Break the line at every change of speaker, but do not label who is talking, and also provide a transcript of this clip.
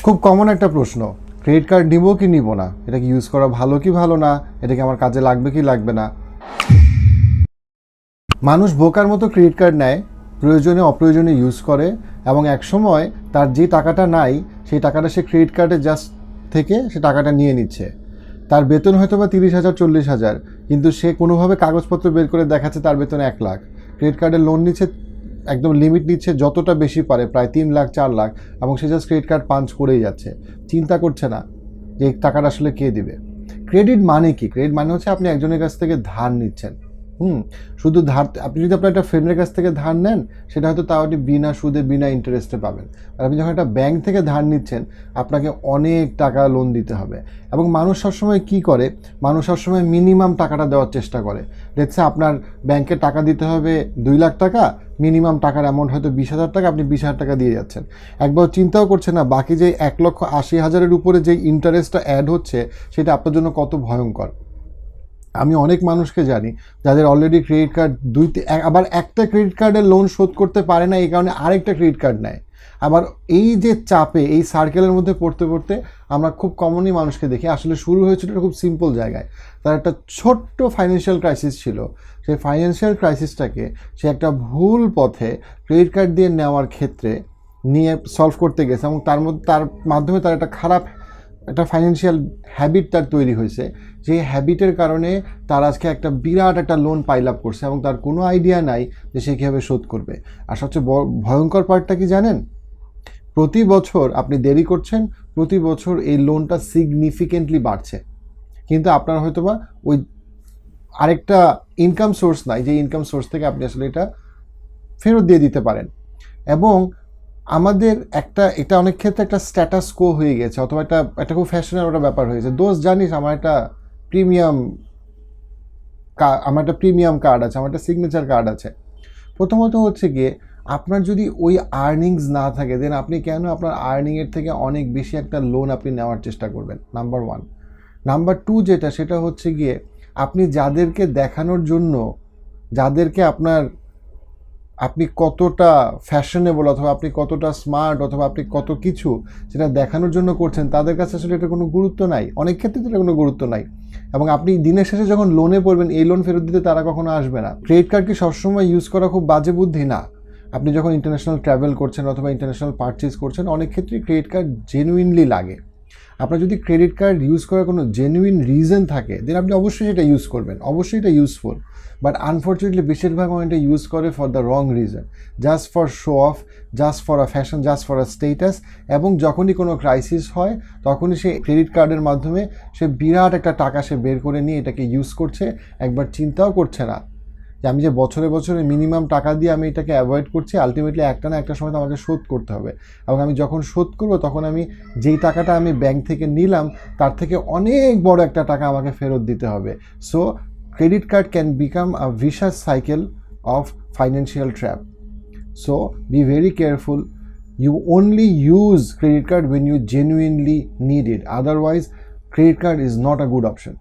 খুব কমন একটা প্রশ্ন, ক্রেডিট কার্ড নিব কি নিব না, এটা কি ইউজ করা ভালো কি ভালো না, এটা কি আমার কাজে লাগবে কি লাগবে না। মানুষ বোকার মতো ক্রেডিট কার্ড নেয়, প্রয়োজনে অপ্রয়োজনে ইউজ করে, এবং একসময় তার যে টাকাটা নাই সেই টাকাটা সে ক্রেডিট কার্ডে জাস্ট থেকে সে টাকাটা নিয়ে নিচ্ছে। তার বেতন হয়তো বা 30,000 40,000, কিন্তু সে কোনোভাবে কাগজপত্র বের করে দেখাচ্ছে তার বেতন 1 লাখ। ক্রেডিট কার্ডের লোন নিচ্ছে, একদম লিমিট নিচ্ছে যতটা বেশি পারে, প্রায় 3 লাখ 4 লাখ, এবং সে জাস্ট ক্রেডিট কার্ড পাঞ্চ করেই যাচ্ছে, চিন্তা করছে না যে টাকাটা আসলে কে দিবে। ক্রেডিট মানে কি? ক্রেডিট মানে হচ্ছে আপনি একজনের কাছ থেকে ধার নিচ্ছেন। শুধু ধার, আপনি যদি আপনার একটা ফ্রেন্ডের কাছ থেকে ধার নেন, সেটা হয়তো তাও আপনি বিনা সুদে বিনা ইন্টারেস্টে পাবেন। আর আপনি যখন একটা ব্যাংক থেকে ধার নিচ্ছেন, আপনাকে অনেক টাকা লোন দিতে হবে। এবং মানুষ সবসময় কী করে, মানুষ সবসময় মিনিমাম টাকাটা দেওয়ার চেষ্টা করে। দেখছে আপনার ব্যাংকে টাকা দিতে হবে 2 লাখ টাকা, মিনিমাম টাকার অ্যামাউন্ট হয়তো 20,000 টাকা, আপনি 20,000 টাকা দিয়ে যাচ্ছেন। একবার চিন্তাও করছে না বাকি যে 1,80,000-এর উপরে যে ইন্টারেস্টটা অ্যাড হচ্ছে সেটা আপনার জন্য কত ভয়ঙ্কর। আমি অনেক মানুষকে জানি যাদের অলরেডি ক্রেডিট কার্ড আবার একটা ক্রেডিট কার্ডের লোন শোধ করতে পারে না, এই কারণে আরেকটা ক্রেডিট কার্ড নেয়। আবার এই যে চাপে, এই সার্কেলের মধ্যে পড়তে পড়তে আমরা খুব কমনই মানুষকে দেখি, আসলে শুরু হয়েছিল খুব সিম্পল জায়গায়। তার একটা ছোট্ট ফাইন্যান্সিয়াল ক্রাইসিস ছিল, সেই ফাইন্যান্সিয়াল ক্রাইসিসটাকে সে একটা ভুল পথে ক্রেডিট কার্ড দিয়ে নেওয়ার ক্ষেত্রে নিয়ে সলভ করতে গেছে, এবং তার মাধ্যমে তার একটা ফাইন্যান্সিয়াল হ্যাবিট তার তৈরি হয়েছে, যে হ্যাবিটের কারণে তার আজকে একটা বিরাট একটা লোন পাইল আপ করছে, এবং তার কোনো আইডিয়া নাই যে সে কীভাবে শোধ করবে। আর সবচেয়ে ভয়ঙ্কর পার্টটা কি জানেন? প্রতি বছর আপনি দেরি করছেন, প্রতি বছর এই লোনটা সিগনিফিকেন্টলি বাড়ছে, কিন্তু আপনার হয়তো বা ওই আরেকটা ইনকাম সোর্স নাই, যে ইনকাম সোর্স থেকে আপনি আসলে এটা ফেরত দিয়ে দিতে পারেন। এবং আমাদের এটা অনেক ক্ষেত্রে একটা স্ট্যাটাস কো হয়ে গেছে, অথবা একটা খুব ফ্যাশনের একটা ব্যাপার হয়েছে। দোস্ত জানিস আমার একটা প্রিমিয়াম কার্ড আছে, আমার একটা সিগনেচার কার্ড আছে। প্রথমত হচ্ছে গিয়ে, আপনার যদি ওই আর্নিংস না থাকে, দেন আপনি কেন আপনার আর্নিংয়ের থেকে অনেক বেশি একটা লোন আপনি নেওয়ার চেষ্টা করবেন? নাম্বার 1। নাম্বার 2 সেটা হচ্ছে গিয়ে, আপনি যাদেরকে দেখানোর জন্য, যাদেরকে আপনি কতটা ফ্যাশনেবল, অথবা আপনি কতটা স্মার্ট, অথবা আপনি কত কিছু সেটা দেখানোর জন্য করছেন, তাদের কাছে আসলে এটা কোনো গুরুত্ব নাই, অনেক ক্ষেত্রে এটা কোনো গুরুত্ব নাই। এবং আপনি দিনের শেষে যখন লোনে পড়বেন, এই লোন ফেরত দিতে তারা কখনো আসবে না। ক্রেডিট কার্ড কি সবসময় ইউজ করা খুব বাজে বুদ্ধি? না। আপনি যখন ইন্টারন্যাশনাল ট্রাভেল করছেন অথবা ইন্টারন্যাশনাল পারচেজ করছেন, অনেক ক্ষেত্রেই ক্রেডিট কার্ড জেনুইনলি লাগে। আপনার যদি ক্রেডিট কার্ড ইউজ করার কোনো জেনুইন রিজন থাকে, দেন আপনি অবশ্যই সেটা ইউজ করবেন, অবশ্যই এটা ইউজফুল। বাট আনফর্চুনেটলি বেশিরভাগ মানুষ এটা ইউজ করে for the wrong reason, just for show off, just for a fashion, just for a status. এবং যখনই কোনো ক্রাইসিস হয়, তখনই সে ক্রেডিট কার্ডের মাধ্যমে সে বিরাট একটা টাকা সে বের করে নিয়ে এটাকে ইউজ করছে, একবার চিন্তাও করছে না যে আমি যে বছরে বছরে মিনিমাম টাকা দিয়ে আমি এটাকে অ্যাভয়েড করছি, আলটিমেটলি একটা না একটা সময় তো আমাকে শোধ করতে হবে। এবং আমি যখন শোধ করবো, তখন আমি যেই টাকাটা আমি ব্যাংক থেকে নিলাম, তার থেকে অনেক বড় একটা টাকা আমাকে ফেরত দিতে হবে। So credit card can become a vicious cycle of financial trap. So be very careful. You only use credit card when you genuinely need it. Otherwise, credit card is not a good option.